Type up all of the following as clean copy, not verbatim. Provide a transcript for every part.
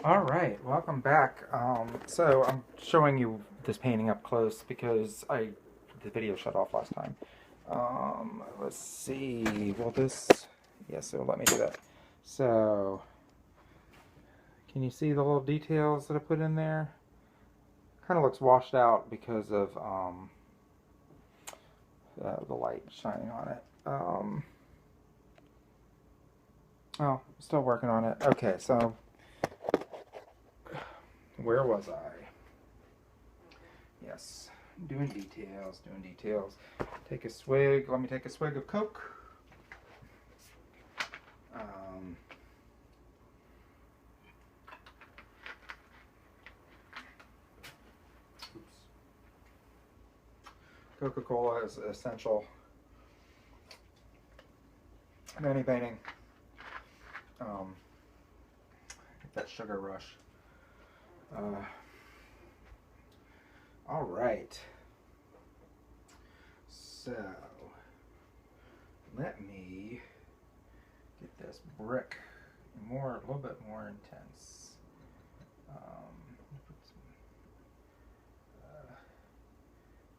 All right, welcome back. So I'm showing you this painting up close because the video shut off last time. Let's see. Will this? Yes, it'll let me do that. So, can you see the little details that I put in there? Kind of looks washed out because of the light shining on it. Oh, still working on it. Okay, so where was I? Yes, doing details, doing details. Take a swig. Let me take a swig of Coke. Oops. Coca-Cola is essential in any painting. Get that sugar rush. All right. So let me get this brick a little bit more intense. Put some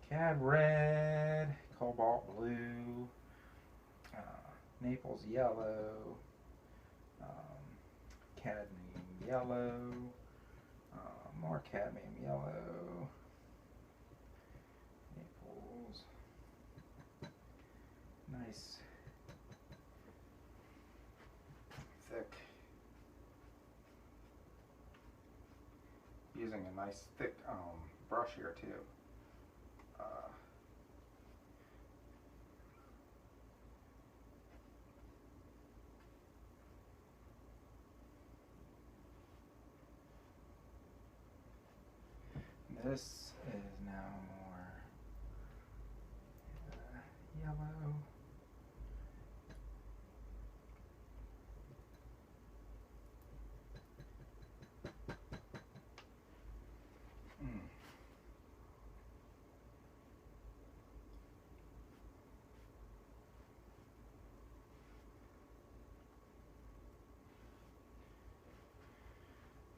cad red, cobalt blue, Naples yellow, cadmium yellow, more cadmium yellow, Naples, nice thick, using a nice thick brush here too. This is now more yellow.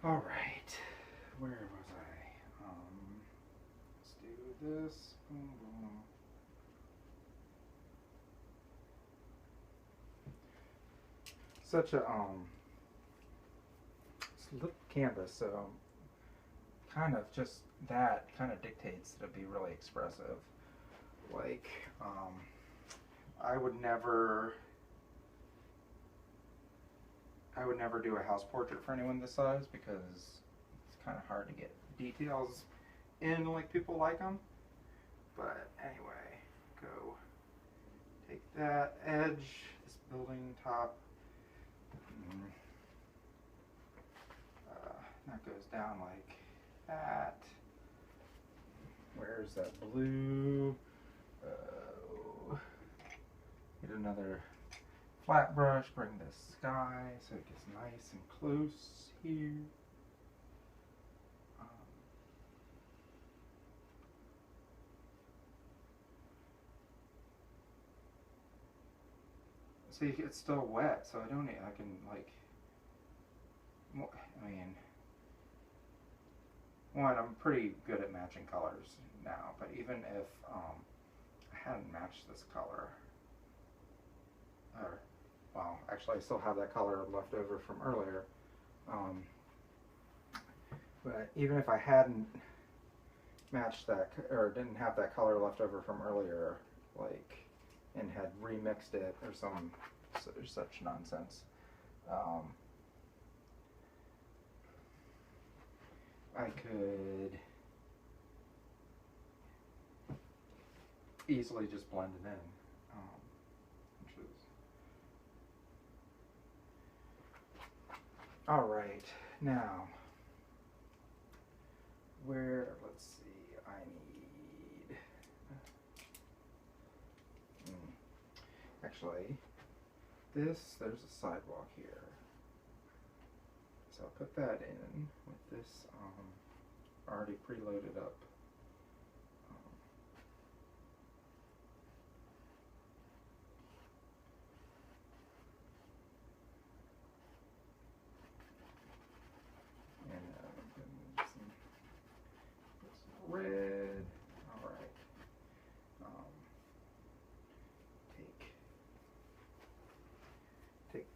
All right, where was I? Let's do this. Boom, boom. Such a slick canvas, so kind of just that kind of dictates that it'd be really expressive. Like, I would never do a house portrait for anyone this size because it's kind of hard to get details in like people like them. But anyway, go take that edge, this building top, that goes down like that. Where's that blue? Get another flat brush, bring the sky so it gets nice and close here. See, it's still wet, so I can like, I mean, one, I'm pretty good at matching colors now, but even if I hadn't matched this color, or, well, actually I still have that color left over from earlier, but even if I hadn't matched that, or didn't have that color left over from earlier, like, and had remixed it or such nonsense, I could easily just blend it in, which is all right. Now, let's see, I need, actually, there's a sidewalk here. So I'll put that in with this already preloaded up.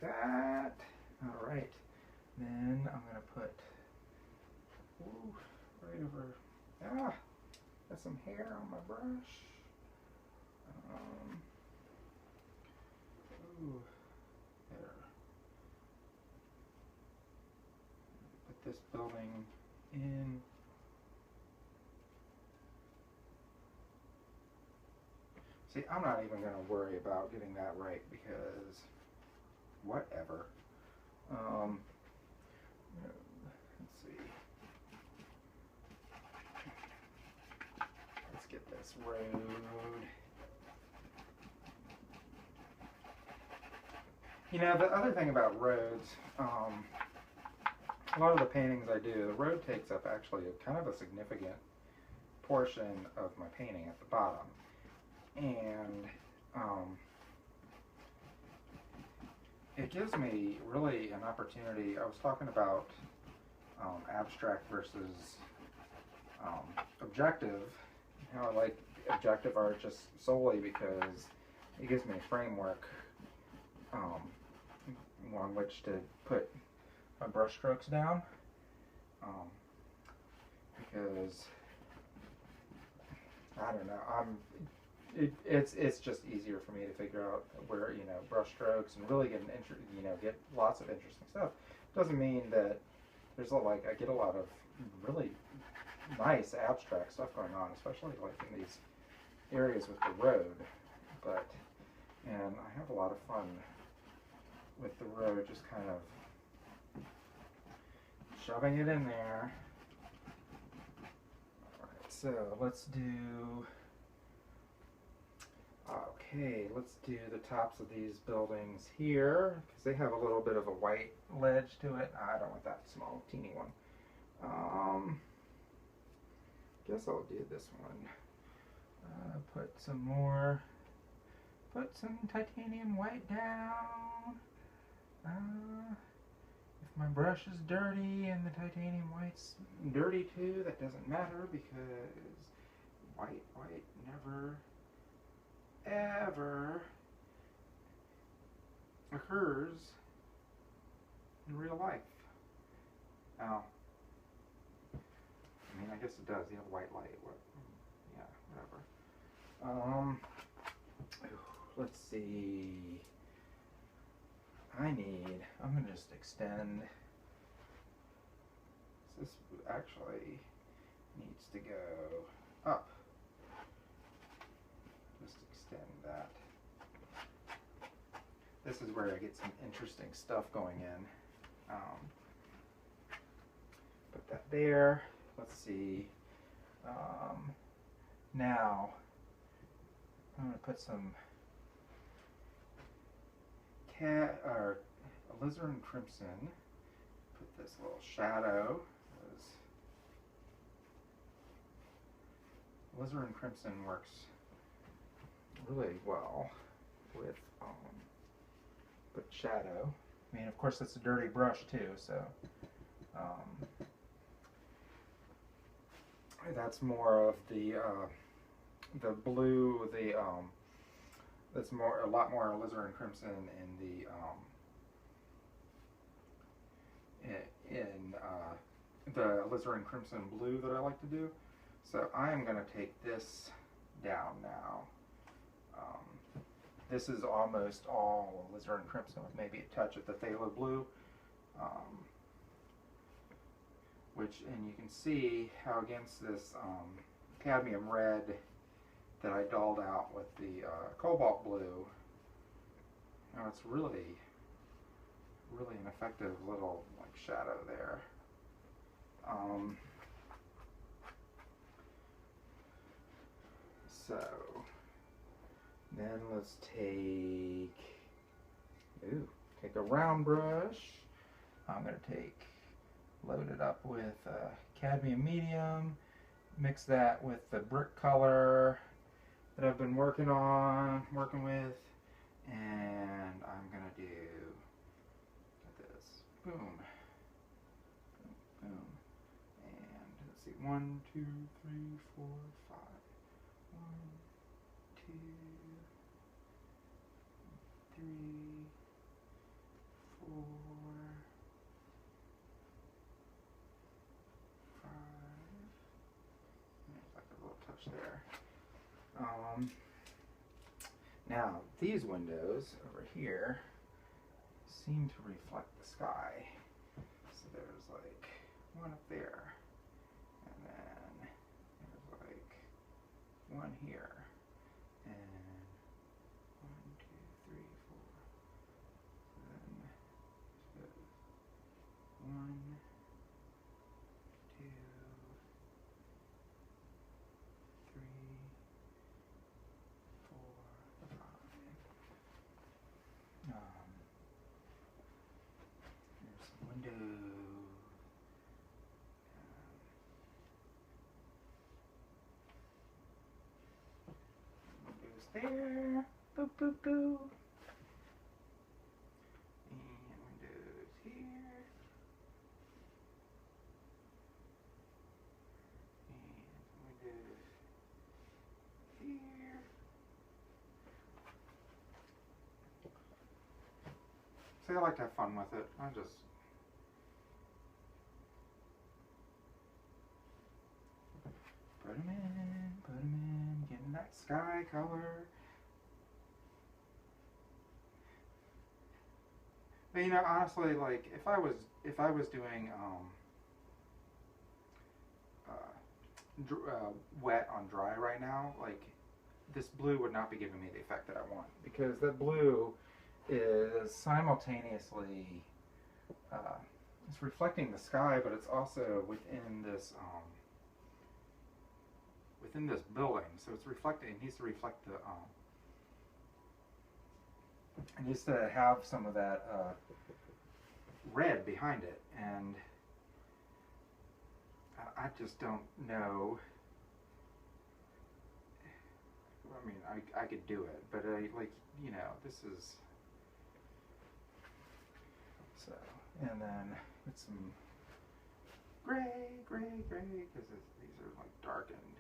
that. All right. Then I'm going to put, ooh, right over, got some hair on my brush. Ooh, there. Put this building in. See, I'm not even going to worry about getting that right because whatever. Let's see. Let's get this road. You know, the other thing about roads, a lot of the paintings I do, the road takes up actually kind of a significant portion of my painting at the bottom. And it gives me really an opportunity. I was talking about abstract versus objective. How I like objective art just solely because it gives me a framework on which to put my brush strokes down. Because I don't know, it's just easier for me to figure out where, you know, brush strokes and really get get lots of interesting stuff. Doesn't mean that there's I get a lot of really nice abstract stuff going on, especially like in these areas with the road. And I have a lot of fun with the road, just kind of shoving it in there. Alright, so let's do, let's do the tops of these buildings here, because they have a little bit of a white ledge to it. I don't want that small, teeny one. Guess I'll do this one. Put some titanium white down. If my brush is dirty and the titanium white's dirty too, that doesn't matter because white never, ever occurs in real life. Now, I mean, I guess it does. You have white light. Yeah, whatever. Let's see. I'm going to just extend. This actually needs to go up. Just extend that. This is where I get some interesting stuff going in. Put that there. Let's see. Now, I'm going to put some alizarin crimson. Put this little shadow. Alizarin crimson works really well with shadow. I mean, of course, it's a dirty brush too, so that's more of the blue. That's a lot more alizarin crimson in the alizarin crimson blue that I like to do. So I am going to take this down now. This is almost all alizarin crimson with maybe a touch of the phthalo blue. And you can see how against this cadmium red that I dulled out with the cobalt blue, now it's really an effective little shadow there. So then let's take a round brush. I'm going to load it up with cadmium medium, mix that with the brick color that I've been working with, and I'm going to do this. Boom. Boom. Boom. And let's see, 1, 2, 3, 4, 5. 1, 2, 3, there. Now, these windows over here seem to reflect the sky. So there's like one up there, and then there's like one here, and 1, 2, 3, 4. Then there's 1, 2, 3, 4, 5. There's some window. Windows there. Boo, boo, boo. And windows here. And windows here. See, I like to have fun with it. I just put them in, getting that sky color. But you know, honestly, like if I was doing wet on dry right now, like this blue would not be giving me the effect that I want, because that blue is simultaneously it's reflecting the sky, but it's also within this building, so it's reflecting. It needs to reflect the it needs to have some of that red behind it, and I just don't know. I mean, I could do it, but like, you know, this is so. And then with some gray, because these are like darkened.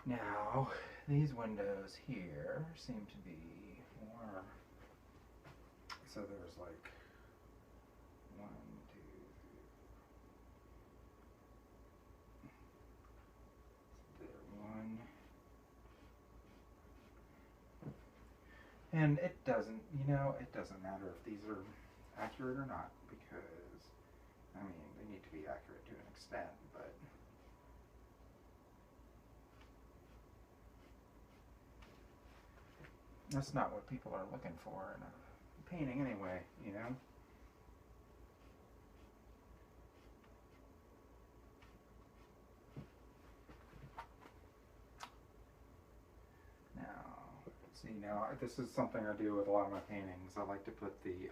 Now, these windows here seem to be more. So there's like 1, 2, 3. There, 1. And it doesn't, you know, it doesn't matter if these are accurate or not, because, I mean, they need to be accurate to an extent, but that's not what people are looking for in a painting anyway, you know? Now, see, now this is something I do with a lot of my paintings. I like to put the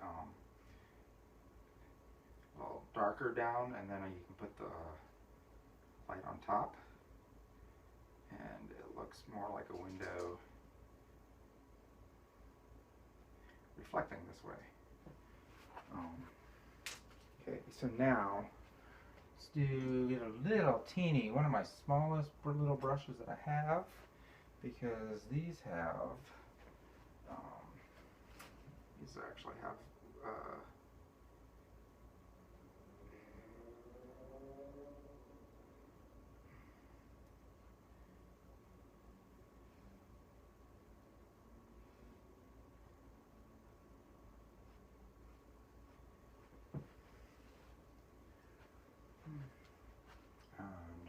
little darker down, and then you can put the light on top, and it looks more like a window reflecting this way. Okay, so now let's get a little teeny, one of my smallest little brushes that I have, because these have these actually have and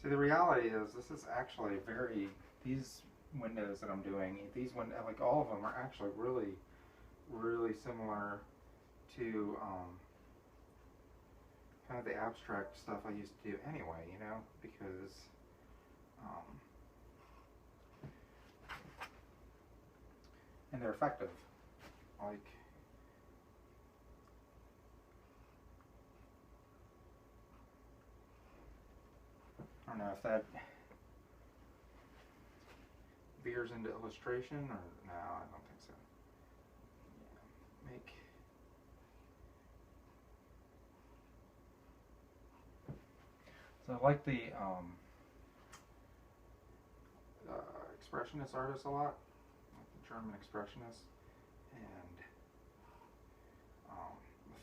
see, the reality is this is actually these windows that I'm doing, like all of them are actually really similar to kind of the abstract stuff I used to do anyway, you know, because and they're effective. Like, I don't know if that veers into illustration, or no, I don't think so. Yeah, so I like the expressionist artists a lot, like the German expressionists, and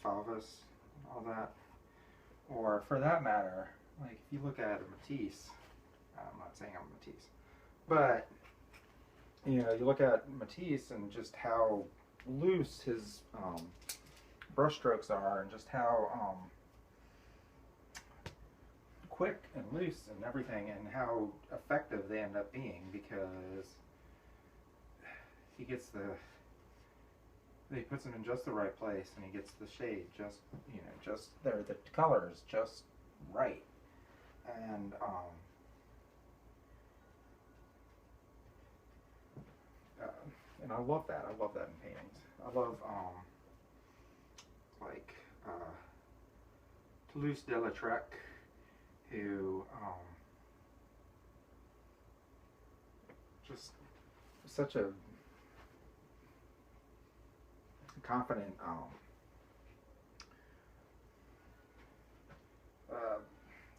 Fauvus, all that. Or for that matter, like if you look at Matisse, I'm not saying I'm Matisse, but you know, you look at Matisse and just how loose his brush strokes are, and just how quick and loose and everything, and how effective they end up being, because he gets he puts them in just the right place, and he gets the shade just, you know, just there, the colors just right. And and I love that. I love that in paintings. I love like Toulouse-Lautrec, who just such a confident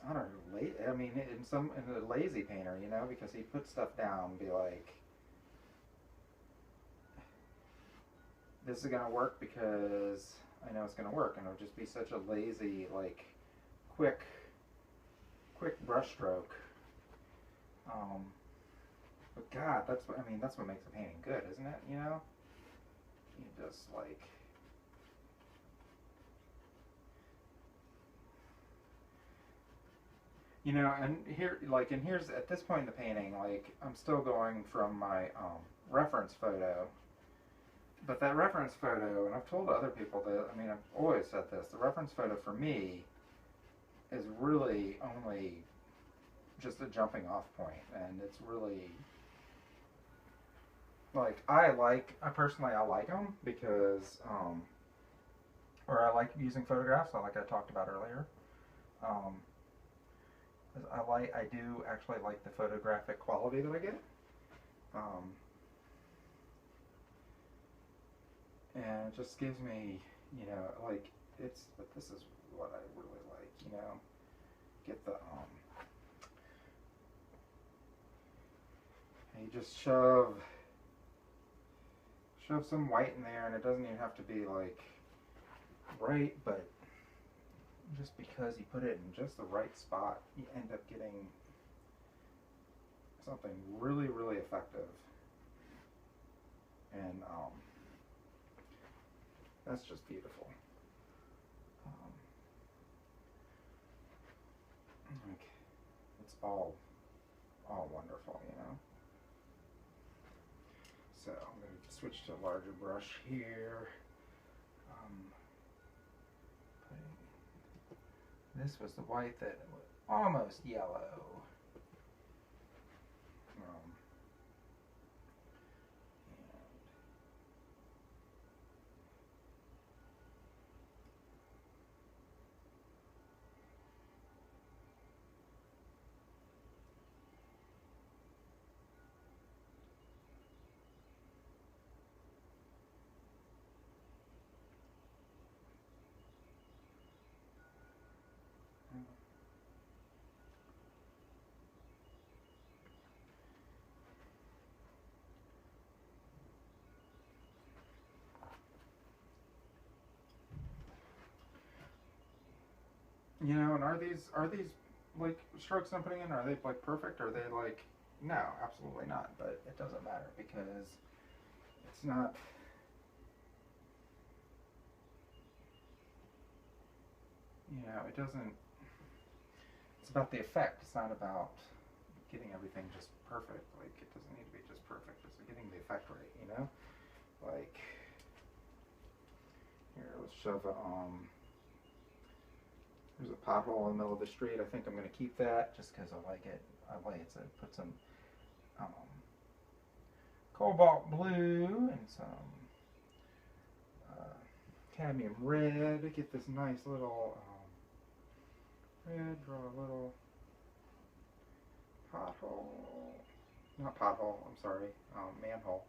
I don't know, I mean, in a lazy painter, you know, because he puts stuff down and be like, this is gonna work because I know it's gonna work, and it'll just be such a lazy, like, quick brush stroke. But God, that's what I mean. That's what makes a painting good, isn't it? You know, you just like. You know, and here's at this point in the painting, like I'm still going from my reference photo, but that reference photo, and I've told other people that, I mean, I've always said this, the reference photo for me is really only just a jumping off point, and it's really like I personally like them because or I like using photographs, like I talked about earlier. I do actually like the photographic quality that I get. And it just gives me, you know, like, but this is what I really like, you know, get the, and you just shove some white in there, and it doesn't even have to be, like, right, but just because you put it in just the right spot, you end up getting something really, really effective. And that's just beautiful. Like, it's all wonderful, you know. So I'm going to switch to a larger brush here. This was the white that was almost yellow. You know, and are these like strokes I'm putting in? Are they like perfect? Are they like, no, absolutely not. But it doesn't matter because it's not. You know, it doesn't. It's about the effect. It's not about getting everything just perfect. Like, it doesn't need to be just perfect. It's getting the effect right. You know, like here, let's shove a There's a pothole in the middle of the street. I think I'm going to keep that just because I like it. I like it. So put some cobalt blue and some cadmium red to get this nice little red. Draw a little pothole. Not pothole. I'm sorry. Manhole.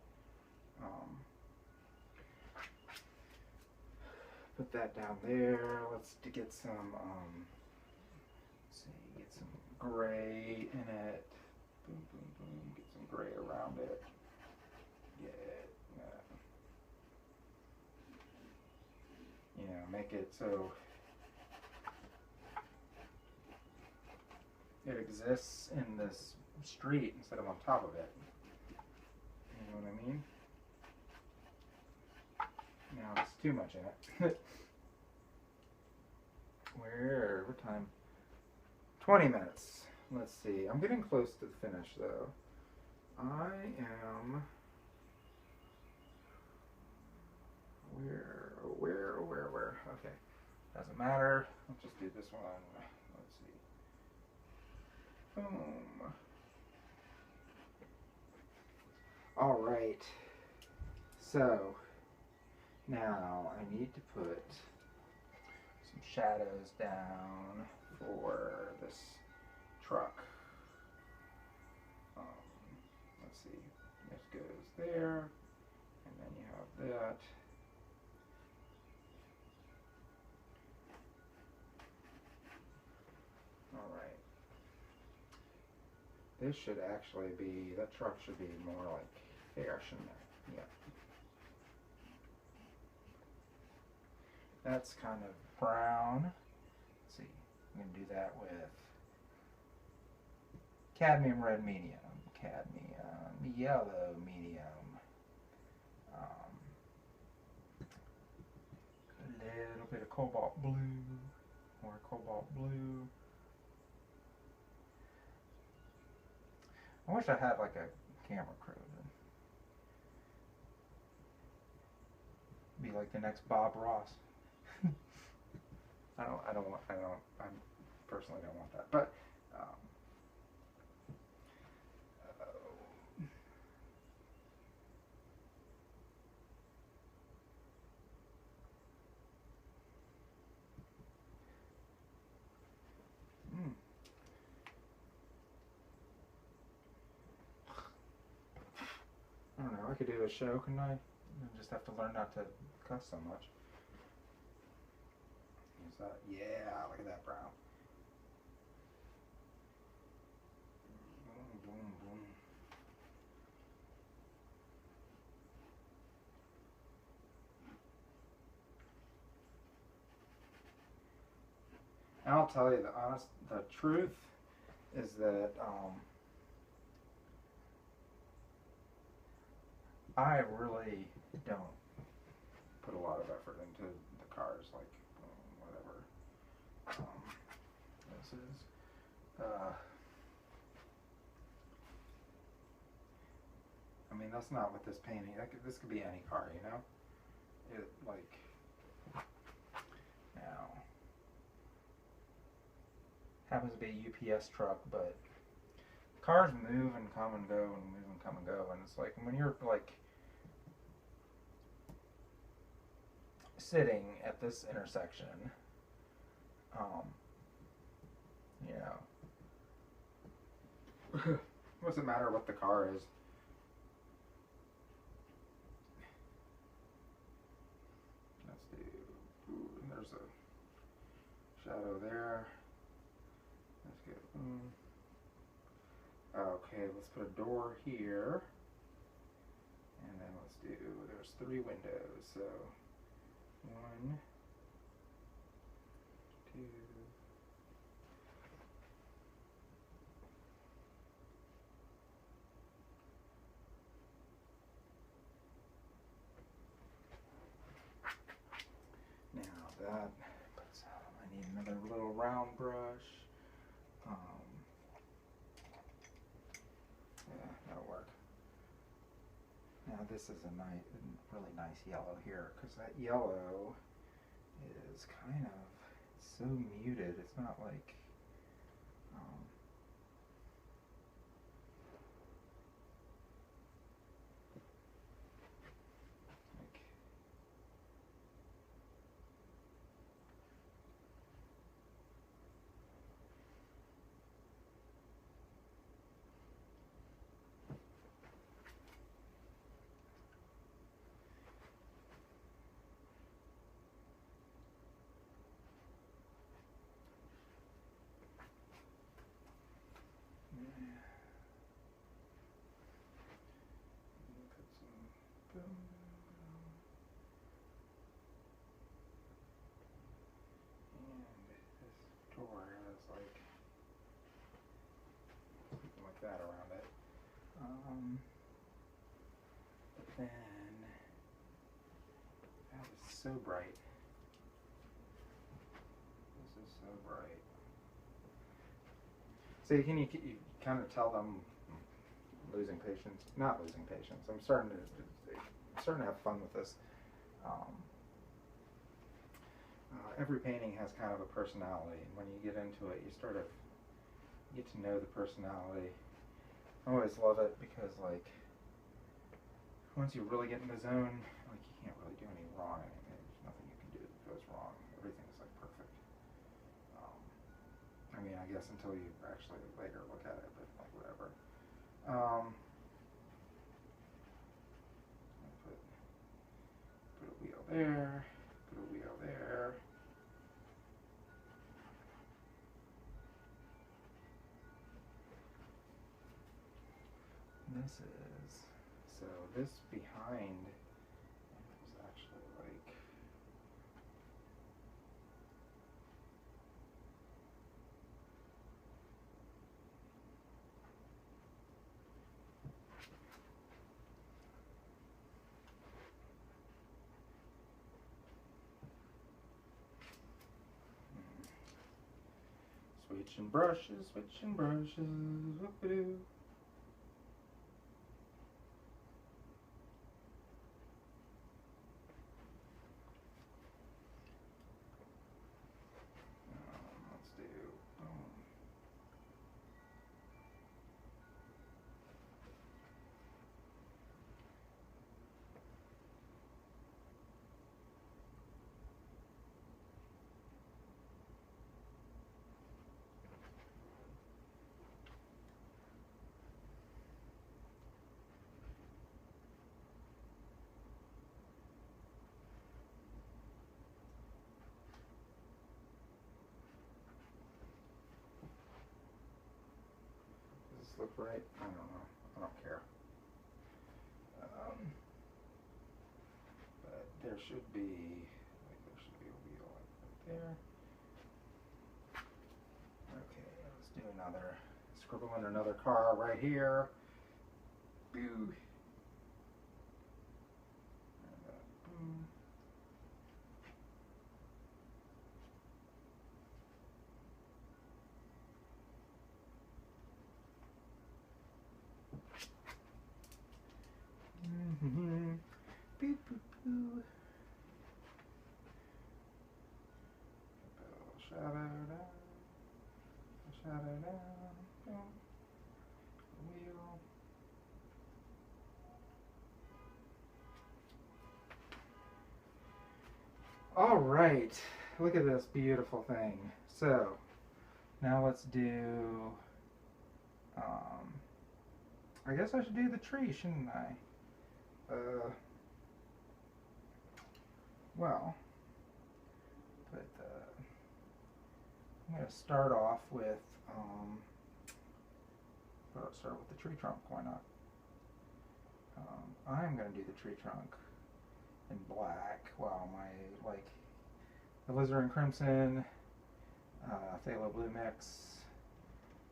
Put that down there. Let's get some, let's see, get some gray in it. Boom, boom, boom. Get some gray around it. You know, make make it so it exists in this street instead of on top of it. You know what I mean? Now it's too much in it. What time? 20 minutes. Let's see. I'm getting close to the finish though. I am. Where? Okay. Doesn't matter. Let's just do this one. Let's see. Boom. Alright. So, now I need to put some shadows down for this truck. Let's see. This goes there. And then you have that. Alright. This should actually be, that truck should be more like there, shouldn't it? Yeah. That's kind of brown. Let's see. I'm going to do that with cadmium red medium, cadmium yellow medium, a little bit of cobalt blue, more cobalt blue. I wish I had like a camera crew. Be like the next Bob Ross. I personally don't want that, but I don't know. I could do a show, couldn't I? I just have to learn not to cuss so much. Is that? Yeah, look at that brown. Boom, boom, boom. And I'll tell you the truth is that I really don't put a lot of effort into the cars, like whatever this is. I mean, that's not what this painting. This could be any car, you know. It like now happens to be a UPS truck, but cars move and come and go and move and come and go, and it's like when you're like sitting at this intersection, you know, doesn't matter what the car is. Let's do. Ooh, there's a shadow there. Let's get. Okay, let's put a door here, and then let's do. There's 3 windows, so 1, 2. Now that puts out, I need another little round brush. Yeah, that'll work. Now this is a really nice yellow here, because that yellow is kind of so muted. It's not like then that is so bright. This is so bright. So you kind of tell them losing patience, not losing patience. I'm starting to have fun with this. Every painting has kind of a personality, and when you get into it, you get to know the personality. I always love it because, like, once you really get in the zone, like, you can't really do any wrong. I mean, there's nothing you can do that goes wrong. Everything's like perfect. I mean, I guess until you actually later look at it, but like whatever. Put a wheel there. Put a wheel there. This behind is actually like, switching brushes, whoop-a-doo. Let's do, does this look right? I don't know. I don't care. But there should be a wheel right there. Okay, let's do another. Scribble in another car right here. Boo. Boo, boo, boo. Shadow down. Shadow down. Boom. Wheel. All right. Look at this beautiful thing. So now let's do. I guess I should do the tree, shouldn't I? Well, but I'm going to start off with, start with the tree trunk, why not? I'm going to do the tree trunk in black, while my, like, alizarin crimson, phthalo blue mix.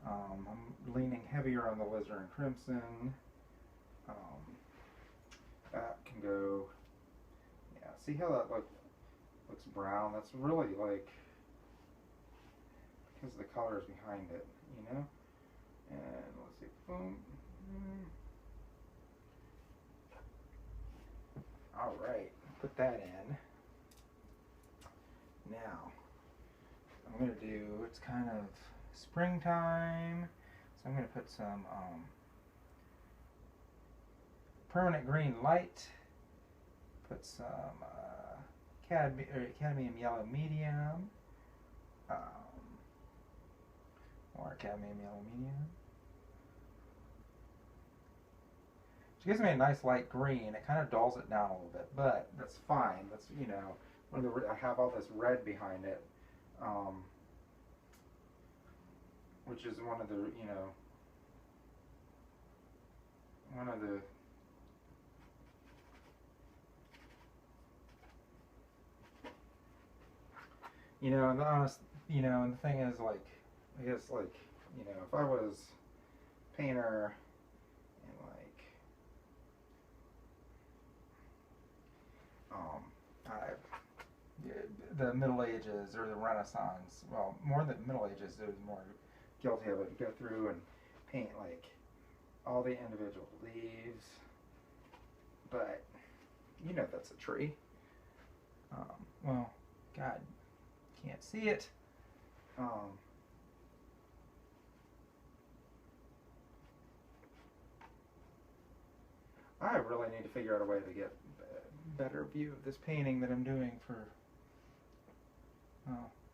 I'm leaning heavier on the alizarin crimson. That can go, yeah, see how that looks brown? That's really like, because the colors behind it, you know? And let's see, boom. All right, put that in. Now, I'm going to do, it's kind of springtime, so I'm going to put some permanent green light, put some cadmium yellow medium, more cadmium yellow medium. She gives me a nice light green. It kind of dulls it down a little bit, but that's fine. That's, you know, I have all this red behind it, which is one of the, you know, one of the you know, and the honest, you know, and the thing is, like, I guess, like, you know, if I was a painter and, like, the Middle Ages or the Renaissance. Well, more than Middle Ages, it was more guilty of it. Go through and paint like all the individual leaves, but you know that's a tree. Well, God, can't see it. I really need to figure out a way to get a better view of this painting that I'm doing for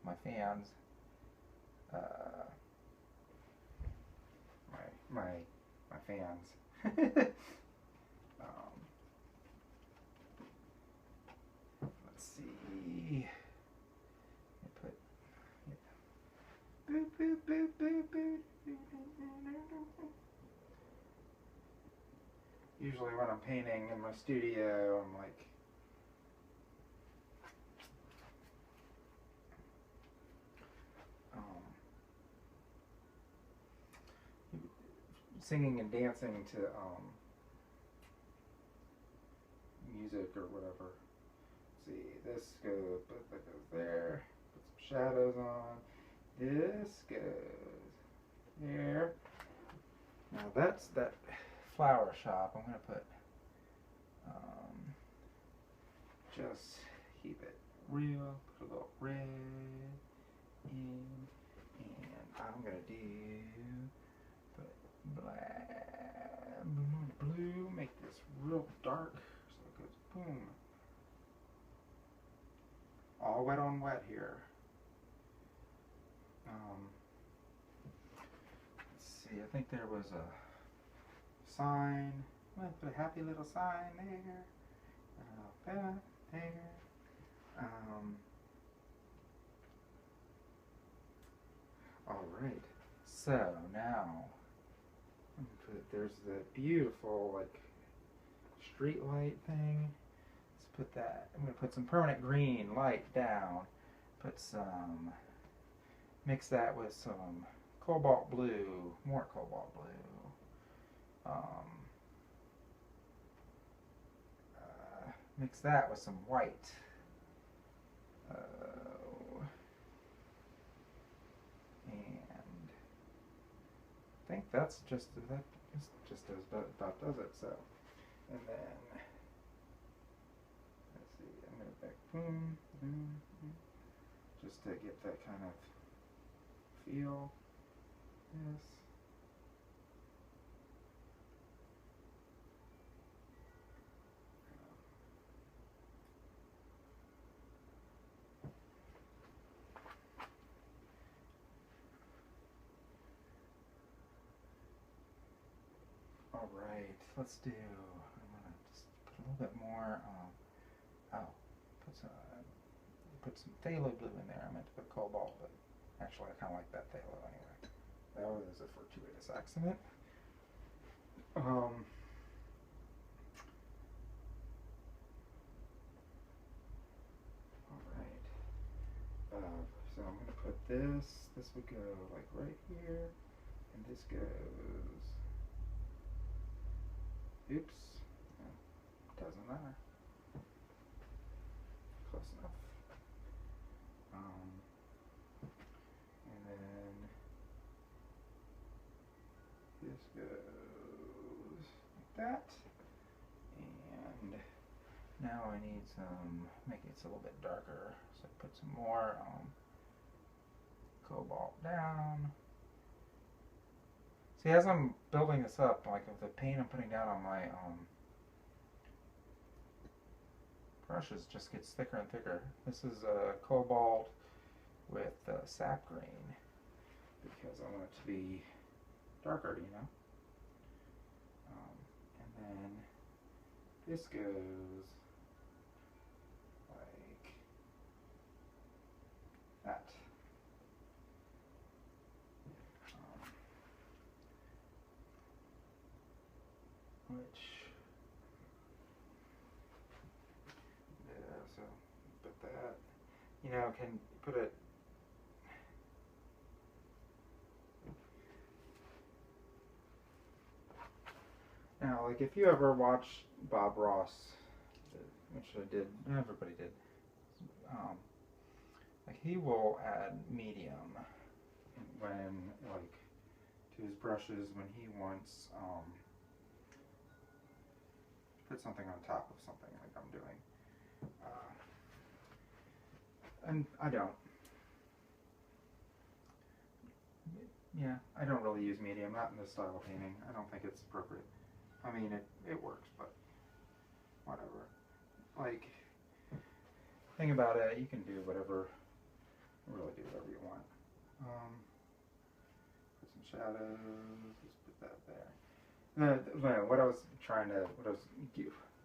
my fans. My fans. Let's see. I put boop boop boop boop boop. Usually when I'm painting in my studio, I'm like singing and dancing to music or whatever. Let's see, this goes, that goes there. Put some shadows on. This goes there. Now that's that flower shop. I'm gonna put just keep it real. Put a little red in, and I'm gonna do black, blue. Make this real dark so it goes boom. All wet on wet here. Let's see. I think there was a sign. I'm gonna put a happy little sign there. There. All right. So now, there's the beautiful like street light thing. Let's put that. I'm gonna put some permanent green light down. Put some. Mix that with some cobalt blue. More cobalt blue. Mix that with some white. And I think that's just about does it. So, and then let's see. I'm gonna back boom, just to get that kind of feel. Yes. All right, let's do. I'm gonna just put a little bit more. Put some phthalo blue in there. I meant to put cobalt, but actually I kind of like that phthalo anyway. That was a fortuitous accident. All right. So I'm gonna put this. This would go like right here, and this goes. Oops. Doesn't matter. Close enough. And then this goes like that. And now I need some, make it a little bit darker. So I put some more cobalt down. See, as I'm building this up, like with the paint I'm putting down on my brushes just gets thicker and thicker. This is cobalt with sap green because I want it to be darker, you know. And then this goes like that. Which, yeah, so put that, you know, can put it, now, like if you ever watch Bob Ross, which I did, everybody did, Like, he will add medium when, like, to his brushes when he wants, put something on top of something like I'm doing. And I don't. Yeah, I don't really use medium, not in this style of painting. I don't think it's appropriate. I mean, it works, but whatever. Like, thing about it, you can do whatever, really do whatever you want. Put some shadows, let's put that there. What I was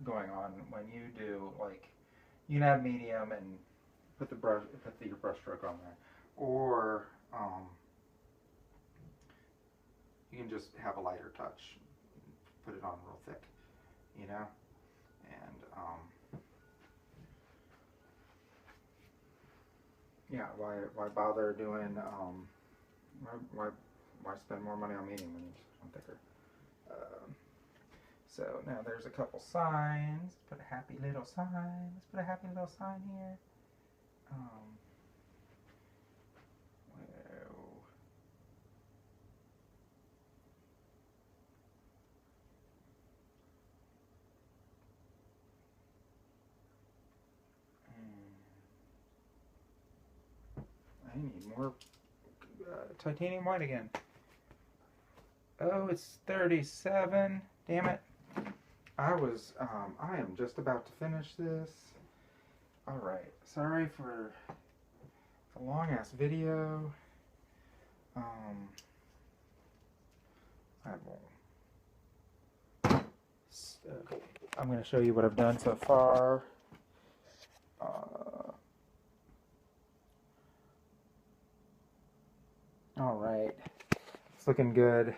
going on, when you do, like, you can add medium and put your brush stroke on there. Or, you can just have a lighter touch, put it on real thick, you know? And, yeah, why bother doing, why spend more money on medium when you just want thicker? So now there's a couple signs. Let's put a happy little sign. Let's put a happy little sign here. I need more titanium white again. Oh, it's 37. Damn it. I am just about to finish this. Alright, sorry for the long ass video. I'm going to show you what I've done so far. Alright, it's looking good.